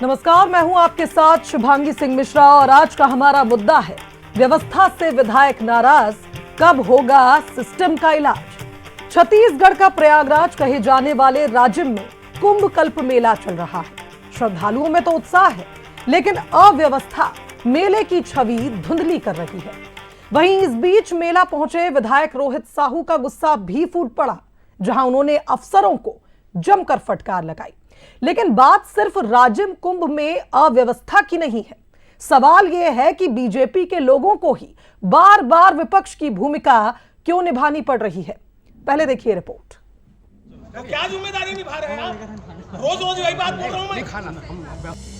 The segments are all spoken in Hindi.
नमस्कार, मैं हूं आपके साथ शुभांगी सिंह मिश्रा और आज का हमारा मुद्दा है व्यवस्था से विधायक नाराज, कब होगा सिस्टम का इलाज। छत्तीसगढ़ का प्रयागराज कहे जाने वाले राजिम में कुंभ कल्प मेला चल रहा है। श्रद्धालुओं में तो उत्साह है, लेकिन अव्यवस्था मेले की छवि धुंधली कर रही है। वहीं इस बीच मेला पहुंचे विधायक रोहित साहू का गुस्सा भी फूट पड़ा, जहां उन्होंने अफसरों को जमकर फटकार लगाई। लेकिन बात सिर्फ राजिम कुंभ में अव्यवस्था की नहीं है। सवाल यह है कि बीजेपी के लोगों को ही बार बार विपक्ष की भूमिका क्यों निभानी पड़ रही है। पहले देखिए रिपोर्ट। क्या जिम्मेदारी निभा रहे हैं आप? रोज रोज यही बात बोल रहा हूं मैं।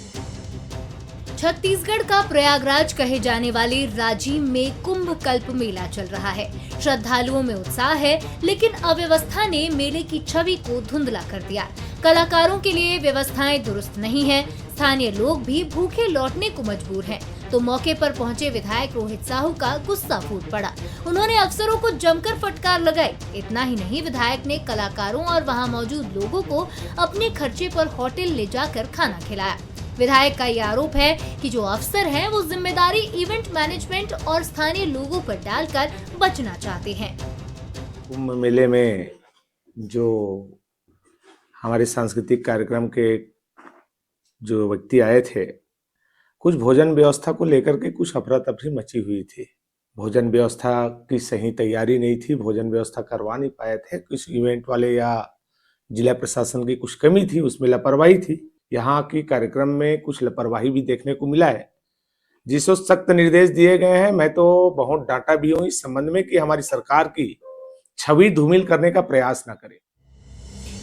छत्तीसगढ़ का प्रयागराज कहे जाने वाले राजिम में कुंभ कल्प मेला चल रहा है। श्रद्धालुओं में उत्साह है, लेकिन अव्यवस्था ने मेले की छवि को धुंधला कर दिया। कलाकारों के लिए व्यवस्थाएं दुरुस्त नहीं है, स्थानीय लोग भी भूखे लौटने को मजबूर हैं। तो मौके पर पहुंचे विधायक रोहित साहू का गुस्सा फूट पड़ा। उन्होंने अफसरों को जमकर फटकार लगाई। इतना ही नहीं, विधायक ने कलाकारों और वहां मौजूद लोगों को अपने खर्चे पर होटल ले जाकर खाना खिलाया। विधायक का ये आरोप है कि जो अफसर हैं वो जिम्मेदारी इवेंट मैनेजमेंट और स्थानीय लोगों पर डालकर बचना चाहते हैं। कुंभ मेले में जो हमारे सांस्कृतिक कार्यक्रम के जो व्यक्ति आए थे, कुछ भोजन व्यवस्था को लेकर के कुछ अफरा तफरी मची हुई थी। भोजन व्यवस्था की सही तैयारी नहीं थी, भोजन व्यवस्था करवा नहीं पाए थे। कुछ इवेंट वाले या जिला प्रशासन की कुछ कमी थी, उसमें लापरवाही थी। यहाँ की कार्यक्रम में कुछ लापरवाही भी देखने को मिला है, जिसको सख्त निर्देश दिए गए हैं। मैं तो बहुत डांटा भी हूँ इस संबंध में कि हमारी सरकार की छवि धूमिल करने का प्रयास न करे।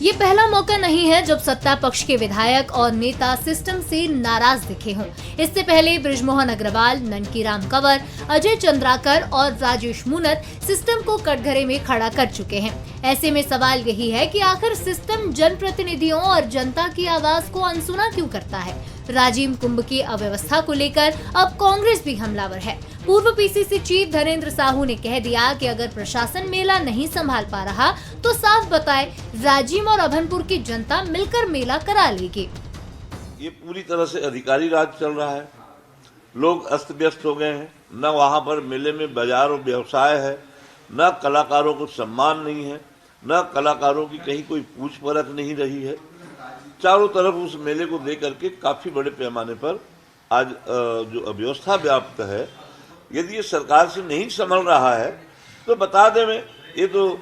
ये पहला मौका नहीं है जब सत्ता पक्ष के विधायक और नेता सिस्टम से नाराज दिखे हों। इससे पहले बृजमोहन अग्रवाल, ननकीराम कंवर, अजय चंद्राकर और राजेश मूनत सिस्टम को कटघरे में खड़ा कर चुके हैं। ऐसे में सवाल यही है कि आखिर सिस्टम जनप्रतिनिधियों और जनता की आवाज को अनसुना क्यों करता है। राजिम कुंभ की अव्यवस्था को लेकर अब कांग्रेस भी हमलावर है। पूर्व पीसीसी चीफ धनेंद्र साहू ने कह दिया कि अगर प्रशासन मेला नहीं संभाल पा रहा तो साफ बताए, राजिम और अभनपुर की जनता मिलकर मेला करा लेगी। ये पूरी तरह से अधिकारी राज चल रहा है। लोग अस्त व्यस्त हो गए हैं। न वहाँ पर मेले में बाजार और व्यवसाय है, न कलाकारों को सम्मान नहीं है, न कलाकारों की कहीं कोई पूछ परख नहीं रही है। चारों तरफ उस मेले को लेकर के काफी बड़े पैमाने पर आज जो अव्यवस्था व्याप्त है, यदि ये सरकार से नहीं संभल रहा है तो बता दें, मैं ये तो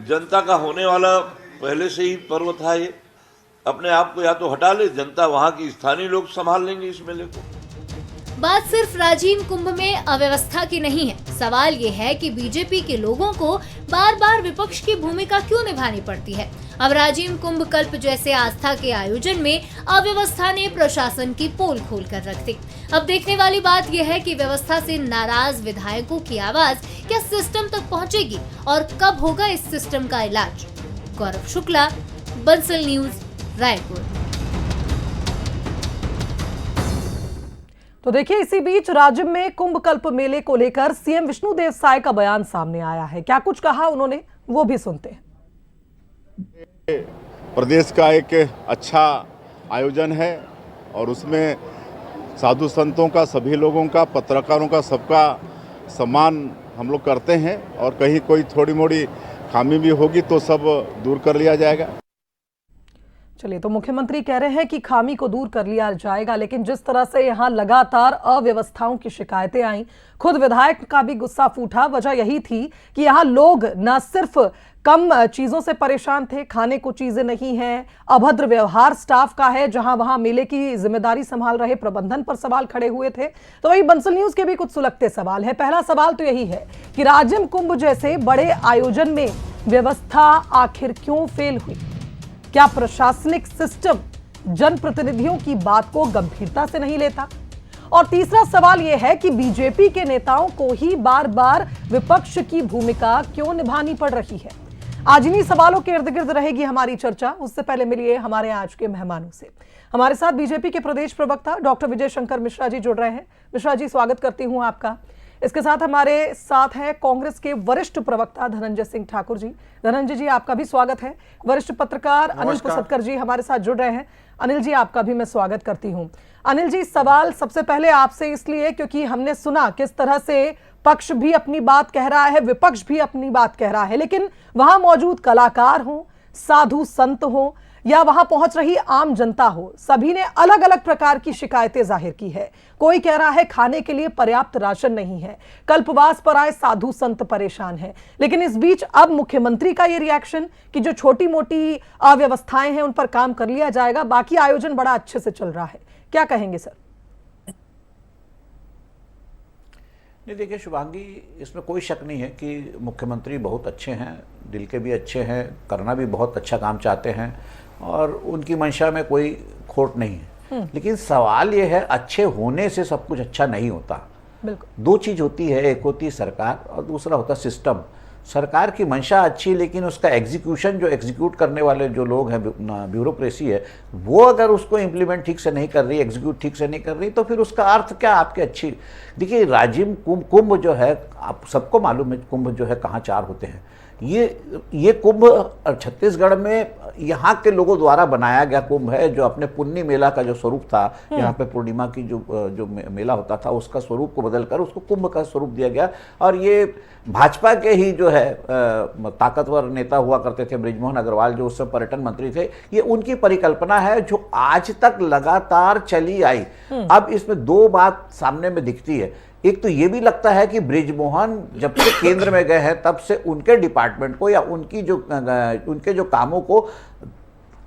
जनता का होने वाला पहले से ही पर्व था। ये अपने आप को या तो हटा ले, जनता वहाँ की स्थानीय लोग संभाल लेंगे इस मेले को। बात सिर्फ राजिम कुंभ में अव्यवस्था की नहीं है। सवाल ये है कि बीजेपी के लोगों को बार बार विपक्ष की भूमिका क्यों निभानी पड़ती है। अब राजिम कुंभ कल्प जैसे आस्था के आयोजन में अव्यवस्था ने प्रशासन की पोल खोल कर रख दी। अब देखने वाली बात यह है कि व्यवस्था से नाराज विधायकों की आवाज क्या सिस्टम तक पहुंचेगी और कब होगा इस सिस्टम का इलाज। गौरव शुक्ला, बंसल न्यूज, रायपुर। तो देखिए, इसी बीच राजिम में कुंभ कल्प मेले को लेकर सीएम विष्णुदेव साय का बयान सामने आया है। क्या कुछ कहा उन्होंने, वो भी सुनते हैं। प्रदेश का एक अच्छा आयोजन है और उसमें साधु संतों का, सभी लोगों का, पत्रकारों का, सबका सम्मान हम लोग करते हैं और कहीं कोई थोड़ी मोड़ी खामी भी होगी तो सब दूर कर लिया जाएगा। चलिए, तो मुख्यमंत्री कह रहे हैं कि खामी को दूर कर लिया जाएगा, लेकिन जिस तरह से यहां लगातार अव्यवस्थाओं की शिकायतें आई, खुद विधायक का भी गुस्सा फूटा। वजह यही थी कि यहां लोग न सिर्फ कम चीजों से परेशान थे, खाने को चीजें नहीं हैं, अभद्र व्यवहार स्टाफ का है, जहां वहां मेले की जिम्मेदारी संभाल रहे प्रबंधन पर सवाल खड़े हुए थे। तो वही बंसल न्यूज के भी कुछ सुलगते सवाल है। पहला सवाल तो यही है कि राजिम कुंभ जैसे बड़े आयोजन में व्यवस्था आखिर क्यों फेल हुई। क्या प्रशासनिक सिस्टम जनप्रतिनिधियों की बात को गंभीरता से नहीं लेता। और तीसरा सवाल यह है कि बीजेपी के नेताओं को ही बार बार विपक्ष की भूमिका क्यों निभानी पड़ रही है। आज इन्हीं सवालों के इर्द गिर्द रहेगी हमारी चर्चा। उससे पहले मिलिए हमारे आज के मेहमानों से। हमारे साथ बीजेपी के प्रदेश प्रवक्ता डॉक्टर विजय शंकर मिश्रा जी जुड़ रहे हैं। मिश्रा जी, स्वागत करती हूं आपका। इसके साथ हमारे साथ हैं कांग्रेस के वरिष्ठ प्रवक्ता धनंजय सिंह ठाकुर जी। धनंजय जी, आपका भी स्वागत है। वरिष्ठ पत्रकार अनिल कुसत्कर जी हमारे साथ जुड़ रहे हैं। अनिल जी, आपका भी मैं स्वागत करती हूं। अनिल जी, सवाल सबसे पहले आपसे इसलिए क्योंकि हमने सुना किस तरह से पक्ष भी अपनी बात कह रहा है, विपक्ष भी अपनी बात कह रहा है, लेकिन वहां मौजूद कलाकार हो, साधु संत हो या वहां पहुंच रही आम जनता हो, सभी ने अलग अलग प्रकार की शिकायतें जाहिर की है। कोई कह रहा है खाने के लिए पर्याप्त राशन नहीं है, कल्पवास पर आए साधु संत परेशान हैं, लेकिन इस बीच अब मुख्यमंत्री का ये रिएक्शन कि जो छोटी मोटी अव्यवस्थाएं हैं उन पर काम कर लिया जाएगा, बाकी आयोजन बड़ा अच्छे से चल रहा है। क्या कहेंगे सर? नहीं, देखिए शुभांगी, इसमें कोई शक नहीं है कि मुख्यमंत्री बहुत अच्छे हैं, दिल के भी अच्छे हैं, करना भी बहुत अच्छा काम चाहते हैं और उनकी मंशा में कोई खोट नहीं है। लेकिन सवाल ये है, अच्छे होने से सब कुछ अच्छा नहीं होता। बिल्कुल। दो चीज़ होती है, एक होती है सरकार और दूसरा होता है सिस्टम। सरकार की मंशा अच्छी, लेकिन उसका एग्जीक्यूशन, जो एग्जीक्यूट करने वाले जो लोग हैं, ब्यूरोक्रेसी है, वो अगर उसको इम्प्लीमेंट ठीक से नहीं कर रही, एग्जीक्यूट ठीक से नहीं कर रही, तो फिर उसका अर्थ क्या आपके अच्छी। देखिए, राजिम कुंभ जो है, आप सबको मालूम है कुंभ जो है कहाँ 4 होते हैं। ये कुंभ छत्तीसगढ़ में यहाँ के लोगों द्वारा बनाया गया कुंभ है, जो अपने पुन्नी मेला का जो स्वरूप था, यहाँ पे पूर्णिमा की जो मेला होता था, उसका स्वरूप को बदलकर उसको कुंभ का स्वरूप दिया गया। और ये भाजपा के ही जो है ताकतवर नेता हुआ करते थे, बृजमोहन अग्रवाल, जो उस समय पर्यटन मंत्री थे, ये उनकी परिकल्पना है जो आज तक लगातार चली आई। अब इसमें 2 बात सामने में दिखती है। एक तो ये भी लगता है कि बृजमोहन जब से केंद्र में गए हैं, तब से उनके डिपार्टमेंट को या उनके जो कामों को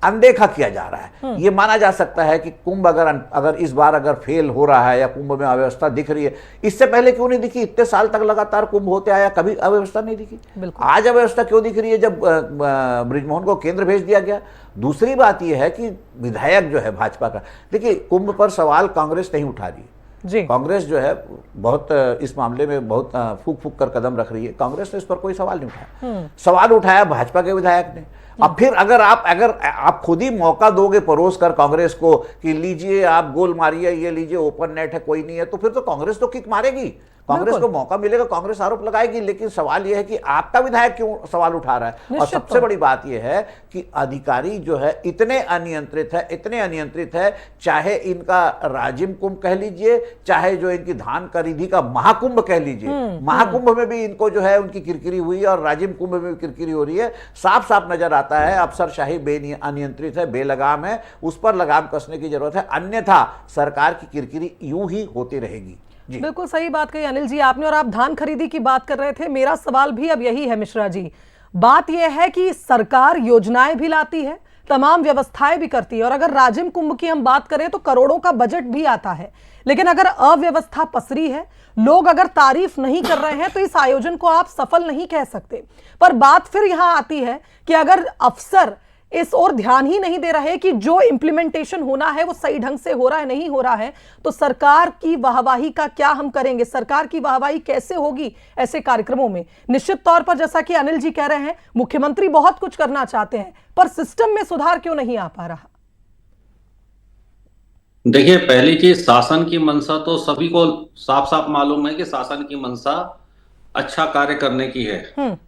अनदेखा किया जा रहा है। ये माना जा सकता है कि कुंभ अगर इस बार अगर फेल हो रहा है या कुंभ में अव्यवस्था दिख रही है, इससे पहले क्यों नहीं दिखी? इतने साल तक लगातार कुंभ होते आया, कभी अव्यवस्था नहीं दिखी। आज अव्यवस्था क्यों दिख रही है जब बृजमोहन को केंद्र भेज दिया गया? दूसरी बात यह है कि विधायक जो है भाजपा का, देखिए कुंभ पर सवाल कांग्रेस नहीं उठा रही जी। कांग्रेस जो है बहुत इस मामले में बहुत फूक कर कदम रख रही है। कांग्रेस ने इस पर कोई सवाल नहीं उठाया। सवाल उठाया भाजपा के विधायक ने। अब फिर अगर आप खुद ही मौका दोगे परोस कर कांग्रेस को कि लीजिए आप गोल मारिए, ये लीजिए ओपन नेट है, कोई नहीं है, तो फिर तो कांग्रेस तो किक मारेगी, कांग्रेस को मौका मिलेगा, कांग्रेस आरोप लगाएगी। लेकिन सवाल यह है कि आपका विधायक क्यों सवाल उठा रहा है? और सबसे बड़ी बात यह है कि अधिकारी जो है इतने अनियंत्रित है, चाहे इनका राजिम कुंभ कह लीजिए, चाहे जो इनकी धान खरीदी का महाकुंभ कह लीजिए। महाकुंभ में भी इनको जो है उनकी किरकिरी हुई और राजिम कुंभ में भी किरकिरी हो रही है। साफ साफ नजर आता है अफसरशाही अनियंत्रित है, बेलगाम है, उस पर लगाम कसने की जरूरत है, अन्यथा सरकार की किरकिरी यूं ही होती रहेगी। बिल्कुल सही बात कही अनिल जी आपने। और आप धान खरीदी की बात कर रहे थे, मेरा सवाल भी अब यही है मिश्रा जी। बात यह है कि सरकार योजनाएं भी लाती है, तमाम व्यवस्थाएं भी करती है, और अगर राजिम कुंभ की हम बात करें तो करोड़ों का बजट भी आता है, लेकिन अगर अव्यवस्था पसरी है, लोग अगर तारीफ नहीं कर रहे हैं, तो इस आयोजन को आप सफल नहीं कह सकते। पर बात फिर यहां आती है कि अगर अफसर इस ओर ध्यान ही नहीं दे रहे कि जो इंप्लीमेंटेशन होना है वो सही ढंग से हो रहा है नहीं हो रहा है, तो सरकार की वाहवाही का क्या हम करेंगे? सरकार की वाहवाही कैसे होगी ऐसे कार्यक्रमों में? निश्चित तौर पर जैसा कि अनिल जी कह रहे हैं, मुख्यमंत्री बहुत कुछ करना चाहते हैं, पर सिस्टम में सुधार क्यों नहीं आ पा रहा? देखिए, पहली चीज, शासन की मंशा तो सभी को साफ साफ मालूम है कि शासन की मंशा अच्छा कार्य करने की है।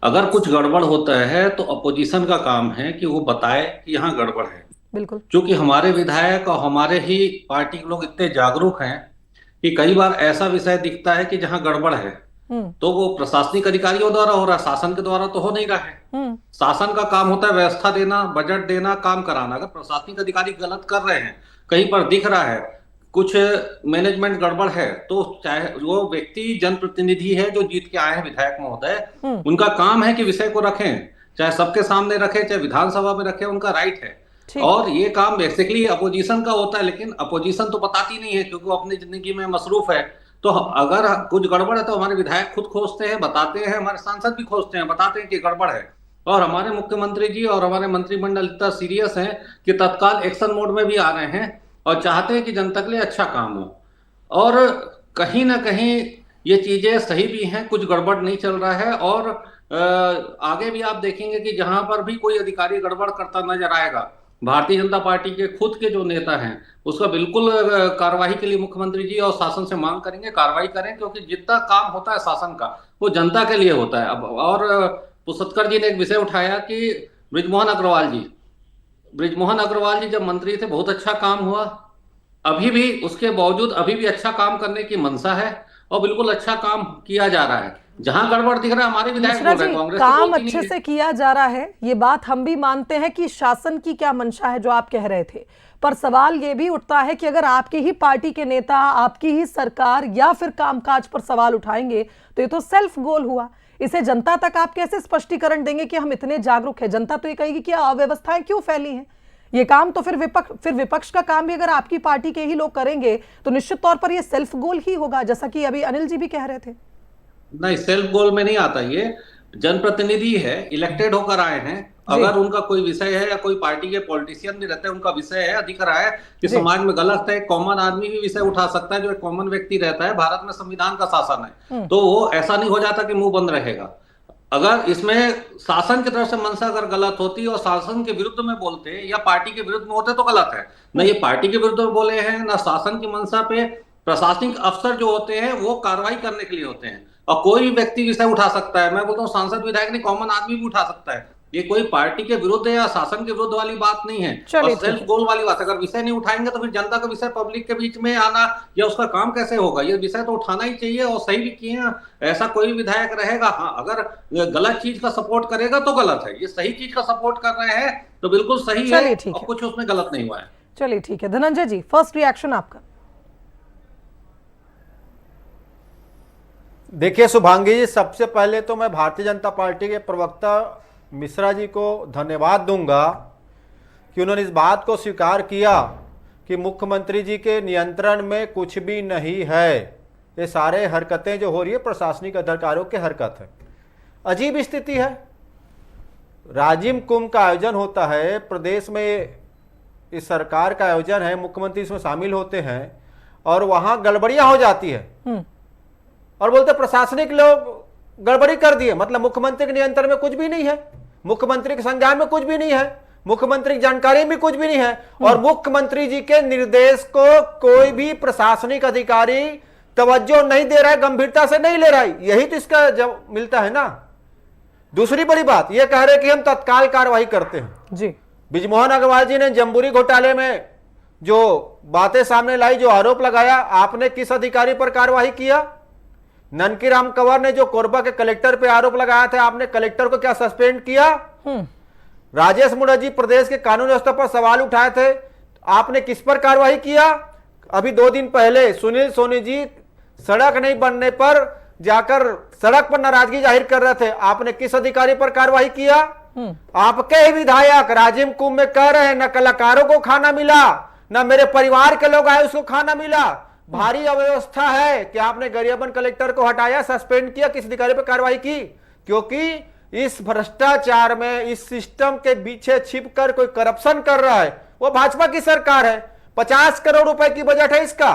अगर कुछ गड़बड़ होता है तो अपोजिशन का काम है कि वो बताए कि यहाँ गड़बड़ है। बिल्कुल। क्योंकि हमारे विधायक और हमारे ही पार्टी के लोग इतने जागरूक हैं कि कई बार ऐसा विषय दिखता है कि जहाँ गड़बड़ है तो वो प्रशासनिक अधिकारियों द्वारा हो रहा है, शासन के द्वारा तो हो नहीं रहा है। शासन का काम होता है व्यवस्था देना, बजट देना, काम कराना। अगर प्रशासनिक अधिकारी गलत कर रहे हैं, कहीं पर दिख रहा है कुछ मैनेजमेंट गड़बड़ है, तो चाहे वो व्यक्ति जनप्रतिनिधि है जो जीत के आए हैं, विधायक महोदय, उनका काम है कि विषय को रखें, चाहे सबके सामने रखें, चाहे विधानसभा में रखें, उनका राइट है। और ये काम बेसिकली अपोजिशन का होता है, लेकिन अपोजिशन तो बताती नहीं है क्योंकि वो अपनी जिंदगी में मसरूफ है। तो अगर कुछ गड़बड़ है तो हमारे विधायक खुद खोजते हैं, बताते हैं, हमारे सांसद भी खोजते हैं, बताते हैं कि गड़बड़ है। और हमारे मुख्यमंत्री जी और हमारे मंत्रिमंडल इतना सीरियस हैं कि तत्काल एक्शन मोड में भी आ रहे हैं और चाहते हैं कि जनता के लिए अच्छा काम हो। और कहीं ना कहीं ये चीजें सही भी हैं, कुछ गड़बड़ नहीं चल रहा है। और आगे भी आप देखेंगे कि जहां पर भी कोई अधिकारी गड़बड़ करता नजर आएगा, भारतीय जनता पार्टी के खुद के जो नेता हैं उसका बिल्कुल कार्रवाई के लिए मुख्यमंत्री जी और शासन से मांग करेंगे, कार्रवाई करें, क्योंकि जितना काम होता है शासन का वो जनता के लिए होता है। अब और पुष्कर जी ने एक विषय उठाया कि बृजमोहन अग्रवाल जी, बृजमोहन अग्रवाल जी जब मंत्री थे बहुत अच्छा काम हुआ, अभी भी उसके बावजूद अभी भी अच्छा काम करने की मंशा है और बिल्कुल अच्छा काम किया जा रहा है। जहां गड़बड़ दिख रहा है हमारे विधायक मिश्रा बोल रहे जी, हैं, कांग्रेस तो काम बोलती नहीं अच्छे है। से किया जा रहा है, ये बात हम भी मानते हैं कि शासन की क्या मंशा है जो आप कह रहे थे, पर सवाल ये भी उठता है कि अगर आपकी ही पार्टी के नेता, आपकी ही सरकार या फिर कामकाज पर सवाल उठाएंगे तो ये तो सेल्फ गोल हुआ। इसे जनता तक आप कैसे स्पष्टीकरण देंगे कि हम इतने जागरूक हैं? जनता तो ये कहेगी कि अव्यवस्थाएं क्यों फैली हैं। ये काम तो फिर विपक्ष का काम भी अगर आपकी पार्टी के ही लोग करेंगे तो निश्चित तौर पर ये सेल्फ गोल ही होगा, जैसा कि अभी अनिल जी भी कह रहे थे। नहीं, सेल्फ गोल में नहीं आता। ये जनप्रतिनिधि है, इलेक्टेड होकर आए हैं। अगर उनका कोई विषय है या कोई पार्टी के पॉलिटिशियन भी रहते हैं, उनका विषय है, अधिकार है कि समाज में गलत है, कॉमन आदमी भी विषय उठा सकता है, जो एक कॉमन व्यक्ति रहता है। भारत में संविधान का शासन है, तो वो ऐसा नहीं हो जाता कि मुंह बंद रहेगा। अगर इसमें शासन की तरफ से मंशा अगर गलत होती और शासन के विरुद्ध में बोलते या पार्टी के विरुद्ध में होते तो गलत है। न ये पार्टी के विरुद्ध में बोले हैं, न शासन की मंशा पे। प्रशासनिक अफसर जो होते हैं वो कार्रवाई करने के लिए होते हैं और कोई भी व्यक्ति विषय उठा सकता है। मैं बोलता हूँ सांसद विधायक नहीं, कॉमन आदमी भी उठा सकता है। ये कोई पार्टी के विरुद्ध या शासन के विरुद्ध वाली बात नहीं है और सेल्फ गोल वाली बात। अगर विषय नहीं उठाएंगे तो फिर जनता का विषय पब्लिक के बीच में आना या उसका काम कैसे होगा? ये विषय तो उठाना ही चाहिए और सही भी किए हैं। ऐसा कोई विधायक रहेगा, हाँ, अगर गलत चीज का सपोर्ट करेगा तो गलत है। ये सही चीज का सपोर्ट कर रहे हैं तो बिल्कुल सही है और कुछ उसमें गलत नहीं हुआ है। चलिए ठीक है, धनंजय जी, फर्स्ट रिएक्शन आपका। देखिए शुभांगी जी, सबसे पहले तो मैं भारतीय जनता पार्टी के प्रवक्ता मिश्रा जी को धन्यवाद दूंगा कि उन्होंने इस बात को स्वीकार किया कि मुख्यमंत्री जी के नियंत्रण में कुछ भी नहीं है। ये सारे हरकतें जो हो रही है प्रशासनिक अधिकारियों की हरकत है। अजीब स्थिति है। राजिम कुंभ का आयोजन होता है, प्रदेश में इस सरकार का आयोजन है, मुख्यमंत्री इसमें शामिल होते हैं और वहां गड़बड़ियां हो जाती है और बोलते प्रशासनिक लोग गड़बड़ी कर दिए। मतलब मुख्यमंत्री के नियंत्रण में कुछ भी नहीं है, मुख्यमंत्री के संज्ञान में कुछ भी नहीं है, मुख्यमंत्री की जानकारी में कुछ भी नहीं है और मुख्यमंत्री जी के निर्देश को कोई भी प्रशासनिक अधिकारी तवज्जो नहीं दे रहा है, गंभीरता से नहीं ले रहा है। यही तो इसका जब मिलता है ना। दूसरी बड़ी बात ये कह रहे कि हम तत्काल कार्रवाई करते हैं जी। बृजमोहन अग्रवाल जी ने जम्बूरी घोटाले में जो बातें सामने लाई, जो आरोप लगाया, आपने किस अधिकारी पर कार्रवाई किया? ननकी राम कंवर ने जो कोरबा के कलेक्टर पे आरोप लगाया था, आपने कलेक्टर को क्या सस्पेंड किया? राजेश मुखर्जी प्रदेश के कानून व्यवस्था पर सवाल उठाए थे, आपने किस पर कार्रवाई किया? अभी 2 दिन पहले सुनील सोनी जी सड़क नहीं बनने पर जाकर सड़क पर नाराजगी जाहिर कर रहे थे, आपने किस अधिकारी पर कार्रवाई किया? आपके ही विधायक राजिम कुंभ में कह रहे हैं न कलाकारों को खाना मिला, न मेरे परिवार के लोग आए उसको खाना मिला। भारी अव्यवस्था है कि आपने गरियाबंद कलेक्टर को हटाया, सस्पेंड किया, किस अधिकारी पर कार्रवाई की? क्योंकि इस भ्रष्टाचार में, इस सिस्टम के पीछे छिपकर कोई करप्शन कर रहा है, वो भाजपा की सरकार है। 50 करोड़ रुपए की बजट है इसका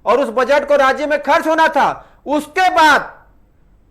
और उस बजट को राज्य में खर्च होना था। उसके बाद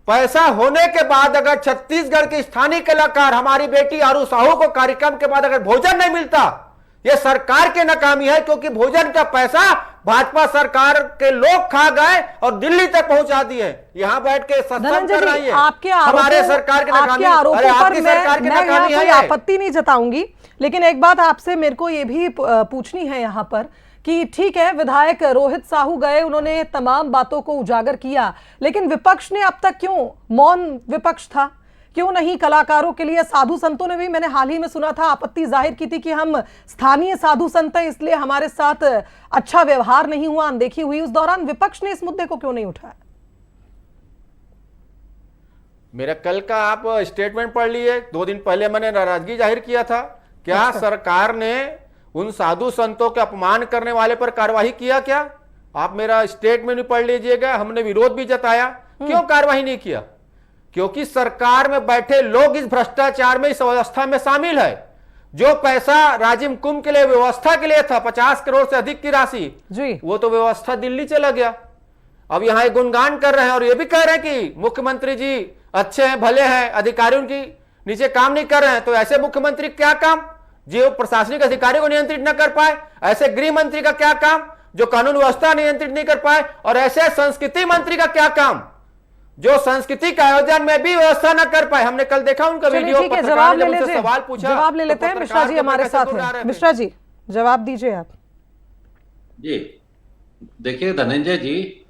पैसा होने के बाद अगर छत्तीसगढ़ के स्थानीय कलाकार, हमारी बेटी आरू साहू को कार्यक्रम के बाद अगर भोजन नहीं मिलता, यह सरकार की नाकामी है। क्योंकि भोजन का पैसा भाजपा सरकार के लोग खा गए और दिल्ली तक पहुंचा दिए। यहाँ बैठ के सत्संग कर रही है। हमारे सरकार की नाकामी, अरे आपकी सरकार की नाकामी है। आपत्ति नहीं जताऊंगी, लेकिन एक बात आपसे मेरे को ये भी पूछनी है यहाँ पर कि ठीक है, विधायक रोहित साहू गए, उन्होंने तमाम बातों को उजागर किया, लेकिन विपक्ष ने अब तक क्यों मौन विपक्ष था? क्यों नहीं कलाकारों के लिए? साधु संतों ने भी, मैंने हाल ही में सुना था, आपत्ति जाहिर की थी कि हम स्थानीय साधु संत हैं इसलिए हमारे साथ अच्छा व्यवहार नहीं हुआ, अनदेखी हुई। उस दौरान विपक्ष ने इस मुद्दे को क्यों नहीं उठाया? मेरा कल का आप स्टेटमेंट पढ़ लिए। 2 दिन पहले मैंने नाराजगी जाहिर किया था। क्या सरकार ने उन साधु संतों के अपमान करने वाले पर कार्रवाई किया? क्या आप मेरा स्टेटमेंट भी पढ़ लीजिएगा। हमने विरोध भी जताया। क्यों कार्रवाई नहीं किया? क्योंकि सरकार में बैठे लोग इस भ्रष्टाचार में, इस व्यवस्था में शामिल है। जो पैसा राजिम कुंभ के लिए, व्यवस्था के लिए था, 50 करोड़ से अधिक की राशि जी, वो तो व्यवस्था दिल्ली चला गया। अब यहाँ गुणगान कर रहे हैं और ये भी कह रहे हैं कि मुख्यमंत्री जी अच्छे हैं, भले हैं, अधिकारी उनकी नीचे काम नहीं कर रहे हैं। तो ऐसे मुख्यमंत्री क्या काम जो प्रशासनिक अधिकारी को नियंत्रित न कर पाए? ऐसे गृह मंत्री का क्या काम जो कानून व्यवस्था नियंत्रित नहीं कर पाए? और ऐसे संस्कृति मंत्री का क्या काम जो सांस्कृतिक आयोजन में भी व्यवस्था न कर पाए। हमने कल देखा उनका वीडियो, ठीक है, पत्रकार जवाब ने ले जब उनसे लेते सवाल हैं, पूछा, जवाब ले तो लेते हैं। मिश्रा पत्रकार जी के हमारे पैसे साथ तो उड़ा हैं। रहे थे। मिश्रा जी जवाब दीजिए आप। जी देखिए धनंजय जी,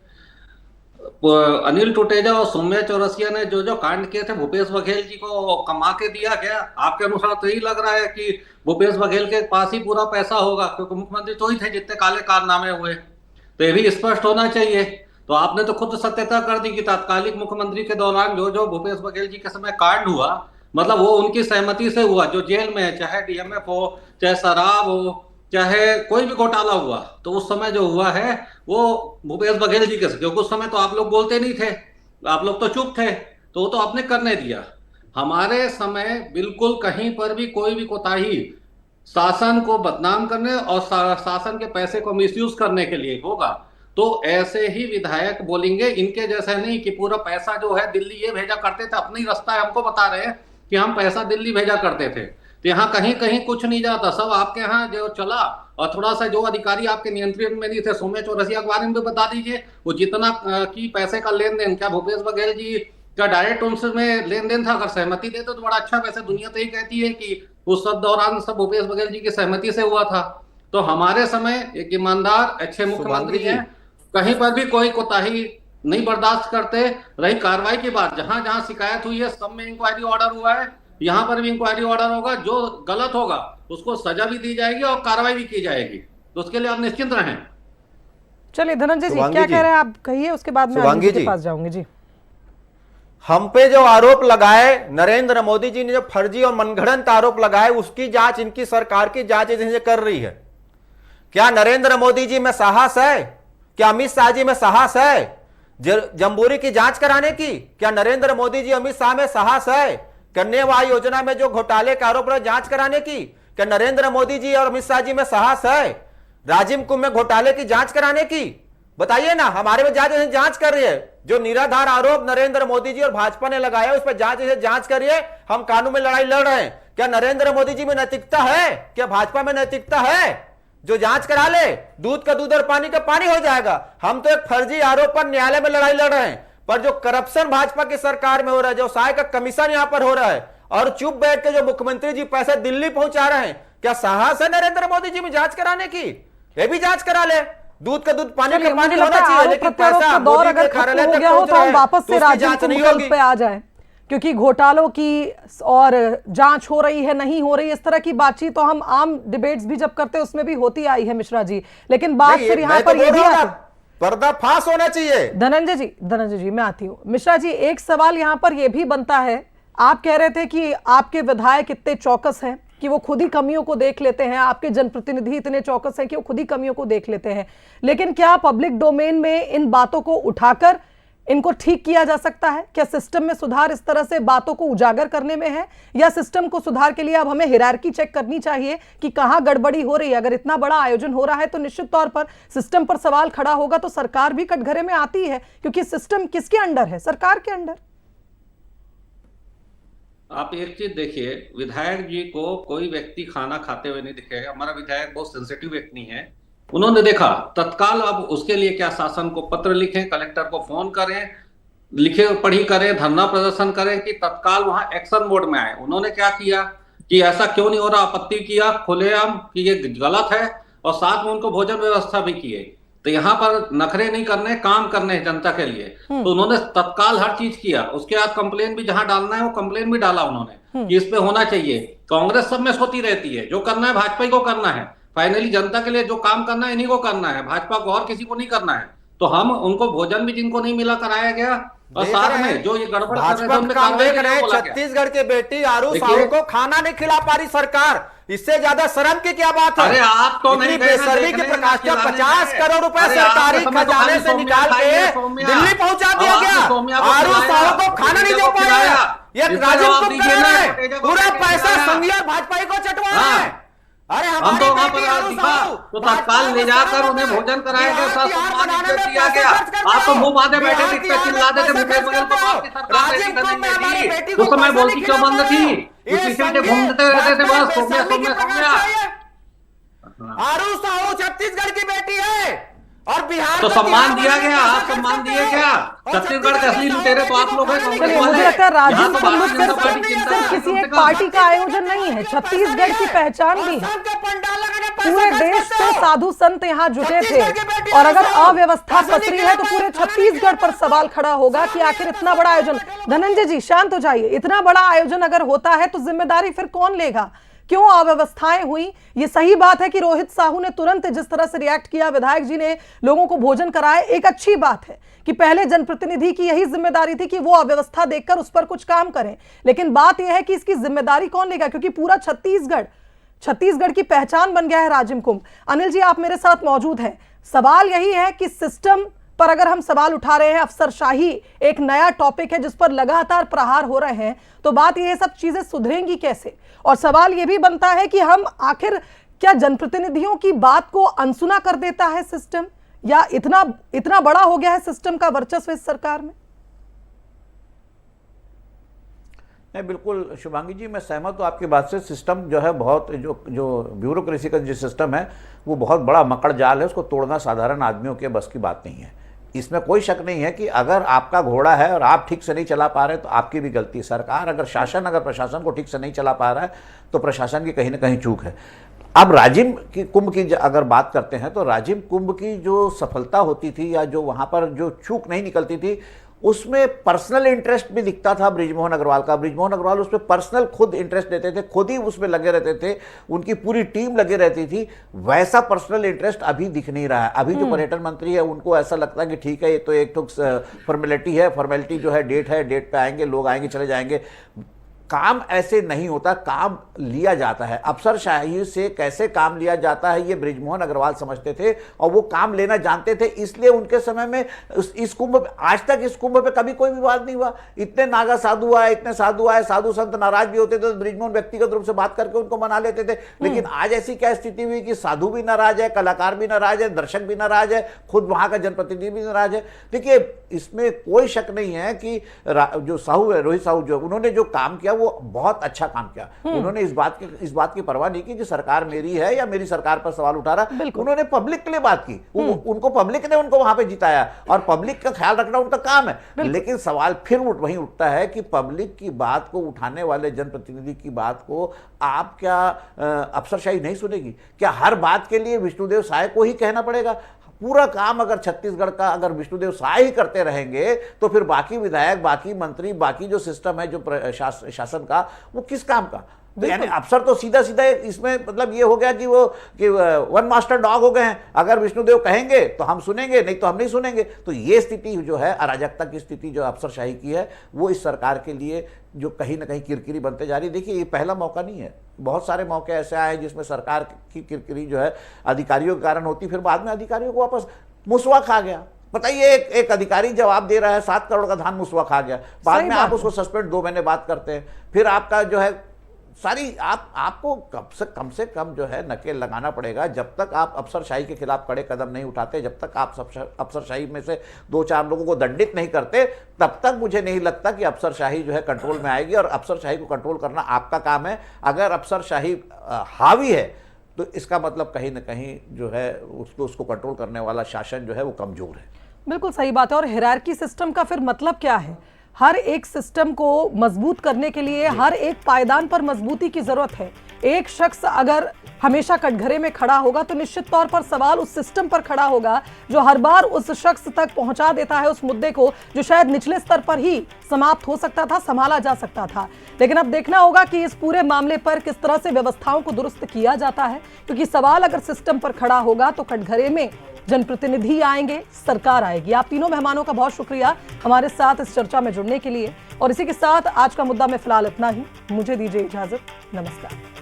अनिल टुटेजा और सौम्या चौरसिया ने जो जो कांड किए थे भूपेश बघेल जी को कमा के दिया गया। आपके अनुसार तो यही लग रहा है कि भूपेश बघेल के पास ही पूरा पैसा होगा, क्योंकि मुख्यमंत्री तो ही थे जितने काले कारनामे हुए। तो ये भी स्पष्ट होना चाहिए। तो आपने तो खुद सत्यता कर दी कि तात्कालिक मुख्यमंत्री के दौरान जो जो भूपेश बघेल जी के समय कांड हुआ, मतलब वो उनकी सहमति से हुआ। जो जेल में है, चाहे डीएमएफ हो, चाहे शराब हो, चाहे कोई भी घोटाला हुआ, तो उस समय जो हुआ है वो भूपेश बघेल जी के, क्योंकि उस समय तो आप लोग बोलते नहीं थे, आप लोग तो चुप थे, तो वो तो आपने करने दिया। हमारे समय बिल्कुल कहीं पर भी कोई भी कोताही शासन को बदनाम करने और शासन के पैसे को मिसयूज करने के लिए होगा, तो ऐसे ही विधायक बोलेंगे। इनके जैसे नहीं कि पूरा पैसा जो है दिल्ली ये भेजा करते थे, अपनी रास्ता है हमको बता रहे हैं कि हम पैसा दिल्ली भेजा करते थे। तो यहाँ कहीं कहीं कुछ नहीं जाता, सब आपके यहाँ जो चला। और थोड़ा सा जो अधिकारी आपके नियंत्रण में नहीं थे, सौम्या चौरसिया के बारे में भी बता दीजिए, वो जितना की पैसे का लेन देन, क्या भूपेश बघेल जी का डायरेक्ट उनसे लेन देन था? अगर सहमति देते तो बड़ा अच्छा। वैसे दुनिया तो यही कहती है कि उस सब दौरान सब भूपेश बघेल जी की सहमति से हुआ था। तो हमारे समय एक ईमानदार अच्छे मुख्यमंत्री हैं, कहीं पर भी कोई कोताही नहीं बर्दाश्त करते। रही कार्रवाई की बात, जहां जहां शिकायत हुई है सब में इंक्वायरी ऑर्डर हुआ है, यहाँ पर भी इंक्वायरी ऑर्डर होगा। जो गलत होगा उसको सजा भी दी जाएगी और कार्रवाई भी की जाएगी, तो उसके लिए आप निश्चिंत रहें। चलिए धनंजय जी क्या कह रहे हैं आप कहिए, उसके बाद मैं अनिल जी के पास जाऊंगी। जी हम पे जो आरोप लगाए नरेंद्र मोदी जी ने, जो फर्जी और मनगढ़ंत आरोप लगाए, उसकी जांच इनकी सरकार की जांच एजेंसी कर रही है। क्या नरेंद्र मोदी जी में साहस है? क्या अमित शाह जी में साहस है जम्बूरी की जांच कराने की? क्या नरेंद्र मोदी जी अमित शाह में साहस है कन्या योजना में जो घोटाले का आरोप जांच कराने की? क्या नरेंद्र मोदी जी और अमित शाह जी में साहस है राजीव कुंभ में घोटाले की जांच कराने की? बताइए ना, हमारे में जांच कर रही है। जो निराधार आरोप नरेंद्र मोदी जी और भाजपा ने लगाया उस पर जांच करिए। हम कानून में लड़ाई लड़ रहे हैं। क्या नरेंद्र मोदी जी में नैतिकता है? क्या भाजपा में नैतिकता है? जो जांच करा ले, दूध का दूध और पानी का पानी हो जाएगा। हम तो एक फर्जी आरोप पर न्यायालय में लड़ाई लड़ रहे हैं, पर जो करप्शन भाजपा की सरकार में हो रहा है, जो सहाय का कमीशन यहां पर हो रहा है, और चुप बैठ के जो मुख्यमंत्री जी पैसे दिल्ली पहुंचा रहे हैं, क्या साहस है नरेंद्र मोदी जी में जांच कराने की? ये भी जांच करा ले। दूध का दूध पानी का पानी होना चाहिए, लेकिन पैसा दौर अगर खत्म हो गया हो तो हम वापस से राजीव कुंभ पे आ जाए, क्योंकि घोटालों की और जांच हो रही है नहीं हो रही, इस तरह की बातचीत तो हम आम डिबेट्स भी जब करते हैं उसमें भी होती आई है मिश्रा जी। लेकिन बात फिर यहाँ पर ये भी पर्दाफाश होना चाहिए। धनंजय जी मैं आती हूँ। मिश्रा जी एक सवाल यहाँ पर यह भी बनता है, आप कह रहे थे कि आपके विधायक इतने चौकस हैं कि वो खुद ही कमियों को देख लेते हैं, आपके जनप्रतिनिधि इतने चौकस हैं कि वो खुद ही कमियों को देख लेते हैं, लेकिन क्या पब्लिक डोमेन में इन बातों को उठाकर इनको ठीक किया जा सकता है? क्या सिस्टम में सुधार इस तरह से बातों को उजागर करने में है, या सिस्टम को सुधार के लिए अब हमें हायरार्की चेक करनी चाहिए कि कहां गड़बड़ी हो रही है? अगर इतना बड़ा आयोजन हो रहा है तो निश्चित तौर पर सिस्टम पर सवाल खड़ा होगा, तो सरकार भी कटघरे में आती है, क्योंकि सिस्टम किसके अंडर है? सरकार के अंडर। आप एक चीज देखिए, विधायक जी को कोई व्यक्ति खाना खाते हुए नहीं दिखेगा। हमारा विधायक बहुत सेंसिटिव व्यक्ति है, उन्होंने देखा तत्काल। अब उसके लिए क्या शासन को पत्र लिखें, कलेक्टर को फोन करें, लिखे पढ़ी करें, धरना प्रदर्शन करें कि तत्काल वहां एक्शन मोड में आए। उन्होंने क्या किया कि ऐसा क्यों नहीं हो रहा, आपत्ति किया खुलेआम कि ये गलत है, और साथ में उनको भोजन व्यवस्था भी किए। तो यहाँ पर नखरे नहीं करने, काम करने जनता के लिए। तो उन्होंने तत्काल हर चीज किया। उसके बाद कंप्लेन भी जहां डालना है वो कंप्लेन भी डाला उन्होंने कि इस पे होना चाहिए। कांग्रेस सब में सोती रहती है, जो करना है भाजपा ही को करना है। फाइनली जनता के लिए जो काम करना है इन्हीं को करना है, भाजपा को और किसी को नहीं करना है। तो हम उनको भोजन भी जिनको नहीं मिला कराया गया, और साथ में जो ये गड़बड़ छत्तीसगढ़ की बेटी आरू साहू को खाना नहीं खिला पा रही सरकार, इससे ज्यादा शर्म की क्या बात है? अरे आप तो नहीं बेशर्मी के प्रकाश का 50 करोड़ रुपए सरकारी खजाने से निकाल के दिल्ली पहुंचा दिया गया। आरू साहू को खाना नहीं दे पाया, ये राजीव कुंभ कर रहा है, पूरा पैसा संघीय भाजपा को चटवा रहा है। अरे हम तो वहां पर दिखा तो तत्काल ले जाकर उन्हें भोजन कराया गया, दिया गया। आप तो मुंह बांधे बैठे थे, चिल्ला देते भूपेश बघेल को आपकी सरकार थी, उस समय बोलती क्यों बंद थी? पीछे घूमते रहते थे बस, सौम्या। आरू साहू छत्तीसगढ़ की बेटी है, और बिहार तो को सम्मान बिहार दिया बनाने गया, का आप सम्मान दिए क्या? और छत्तीसगढ़ के असली लुटेरे तो आप लोग हैं, कांग्रेस चलिए, वाले। मुझे लगता है राजीव यहाँ तो कुंभ भारतीय जनता पार्टी सिर्फ चिंता है, किसी कम से एक कम। पार्टी का आयोजन नहीं है, छत्तीसगढ़ की पहचान भी है। पूरे देश से साधु संत यहाँ जुटे थे और अगर अव्यवस्था पसरी है तो पूरे छत्तीसगढ़ पर सवाल खड़ा होगा कि आखिर इतना बड़ा आयोजन, धनंजय जी शांत हो जाइए, इतना बड़ा आयोजन अगर होता है तो जिम्मेदारी फिर कौन लेगा? क्यों अव्यवस्थाएं हुई? ये सही बात है कि रोहित साहू ने तुरंत जिस तरह से रिएक्ट किया, विधायक जी ने लोगों को भोजन कराया, एक अच्छी बात है कि पहले जनप्रतिनिधि की यही जिम्मेदारी थी कि वो अव्यवस्था देखकर उस पर कुछ काम करें। लेकिन बात यह है कि इसकी जिम्मेदारी कौन लेगा, क्योंकि पूरा छत्तीसगढ़ की पहचान बन गया है राजिम कुंभ। अनिल जी आप मेरे साथ मौजूद हैं। सवाल यही है कि सिस्टम पर अगर हम सवाल उठा रहे हैं, अफसरशाही एक नया टॉपिक है जिस पर लगातार प्रहार हो रहे हैं, तो बात ये सब चीजें सुधरेंगी कैसे? और सवाल ये भी बनता है कि हम आखिर क्या जनप्रतिनिधियों की बात को अनसुना कर देता है सिस्टम, या इतना बड़ा हो गया है सिस्टम का वर्चस्व इस सरकार में? नहीं, बिल्कुल शुभांगी जी, मैं सहमत हूँ आपकी बात से। सिस्टम जो है बहुत, जो ब्यूरोक्रेसी का जो सिस्टम है वो बहुत बड़ा मकड़ जाल है, उसको तोड़ना साधारण आदमियों के बस की बात नहीं है। इसमें कोई शक नहीं है कि अगर आपका घोड़ा है और आप ठीक से नहीं चला पा रहे तो आपकी भी गलती है। सरकार अगर प्रशासन को ठीक से नहीं चला पा रहा है तो प्रशासन की कहीं ना कहीं चूक है। अब राजिम की कुंभ की अगर बात करते हैं तो राजिम कुंभ की जो सफलता होती थी या जो वहाँ पर जो चूक नहीं निकलती थी, उसमें पर्सनल इंटरेस्ट भी दिखता था बृजमोहन अग्रवाल का। बृजमोहन अग्रवाल उसमें पर्सनल खुद इंटरेस्ट लेते थे, खुद ही उसमें लगे रहते थे, उनकी पूरी टीम लगी रहती थी। वैसा पर्सनल इंटरेस्ट अभी दिख नहीं रहा है। अभी जो पर्यटन मंत्री है उनको ऐसा लगता है कि ठीक है, ये तो एक तो फॉर्मेलिटी है, फॉर्मेलिटी जो है डेट पे आएंगे, लोग आएंगे चले जाएंगे। काम ऐसे नहीं होता, काम लिया जाता है। अफसरशाही से कैसे काम लिया जाता है ये बृजमोहन अग्रवाल समझते थे और वो काम लेना जानते थे, इसलिए उनके समय में इस कुंभ, आज तक इस कुंभ पे कभी कोई विवाद नहीं हुआ। इतने नागा साधु आए, इतने साधु आए, साधु संत नाराज भी होते थे तो बृजमोहन व्यक्तिगत रूप से बात करके उनको मना लेते थे। लेकिन आज ऐसी क्या स्थिति हुई कि साधु भी नाराज है, कलाकार भी नाराज है, दर्शक भी नाराज है, खुद वहां का जनप्रतिनिधि भी नाराज है। देखिए, इसमें कोई शक नहीं है कि जो साहू है, रोहित साहू, जो उन्होंने जो काम किया वो बहुत अच्छा काम किया। उन्होंने इस बात की परवाह नहीं की कि सरकार मेरी है या मेरी सरकार पर सवाल उठा रहा। उन्होंने पब्लिक के लिए बात की, उनको पब्लिक ने उनको वहां पे जिताया और पब्लिक का ख्याल रखना उनका काम है। लेकिन सवाल फिर वहीं उठता है कि पब्लिक की बात को उठाने वाले जनप्रतिनिधि की बात को आप क्या अफसरशाही नहीं सुनेगी? क्या हर बात के लिए विष्णुदेव साय को ही कहना पड़ेगा? पूरा काम अगर छत्तीसगढ़ का अगर विष्णुदेव साय ही करते रहेंगे तो फिर बाकी विधायक, बाकी मंत्री, बाकी जो सिस्टम है जो शासन का, वो किस काम का? तो यानी अफसर तो सीधा इसमें मतलब ये हो गया कि वन मास्टर डॉग हो गए हैं। अगर विष्णुदेव कहेंगे तो हम सुनेंगे, नहीं तो हम नहीं सुनेंगे। तो ये स्थिति जो है, अराजकता की स्थिति जो अफसरशाही की है, वो इस सरकार के लिए जो कहीं ना कहीं किरकिरी बनते जा रही है। देखिए, ये पहला मौका नहीं है, बहुत सारे मौके ऐसे आए जिसमें सरकार की किरकिरी जो है अधिकारियों के कारण होती, फिर बाद में अधिकारियों को वापस मुसवा खा गया। बताइए, एक अधिकारी जवाब दे रहा है, 7 करोड़ का धान मुसवा खा गया, बाद में आप उसको सस्पेंड 2 महीने बाद करते हैं, फिर आपका जो है सारी आपको कम से कम जो है नकेल लगाना पड़ेगा। जब तक आप अफसरशाही के खिलाफ कड़े कदम नहीं उठाते, जब तक आप अफसरशाही में से 2-4 लोगों को दंडित नहीं करते, तब तक मुझे नहीं लगता कि अफसरशाही जो है कंट्रोल में आएगी। और अफसरशाही को कंट्रोल करना आपका काम है। अगर अफसरशाही हावी है तो इसका मतलब कहीं ना कहीं जो है उसको कंट्रोल करने वाला शासन जो है वो कमजोर है। बिल्कुल सही बात है। और हिरार्की सिस्टम का फिर मतलब क्या है? हर एक सिस्टम को मजबूत करने के लिए हर एक पायदान पर मजबूती की जरूरत है। एक शख्स अगर हमेशा कटघरे में खड़ा होगा तो निश्चित तौर पर सवाल उस सिस्टम पर खड़ा होगा जो हर बार उस शख्स तक पहुंचा देता है उस मुद्दे को जो शायद निचले स्तर पर ही समाप्त हो सकता था, संभाला जा सकता था। लेकिन अब देखना होगा कि इस पूरे मामले पर किस तरह से व्यवस्थाओं को दुरुस्त किया जाता है, क्योंकि सवाल अगर सिस्टम पर खड़ा होगा तो कटघरे में जनप्रतिनिधि आएंगे, सरकार आएगी। आप तीनों मेहमानों का बहुत शुक्रिया हमारे साथ इस चर्चा में जुड़ने के लिए। और इसी के साथ आज का मुद्दा में फिलहाल इतना ही। मुझे दीजिए इजाजत। नमस्कार।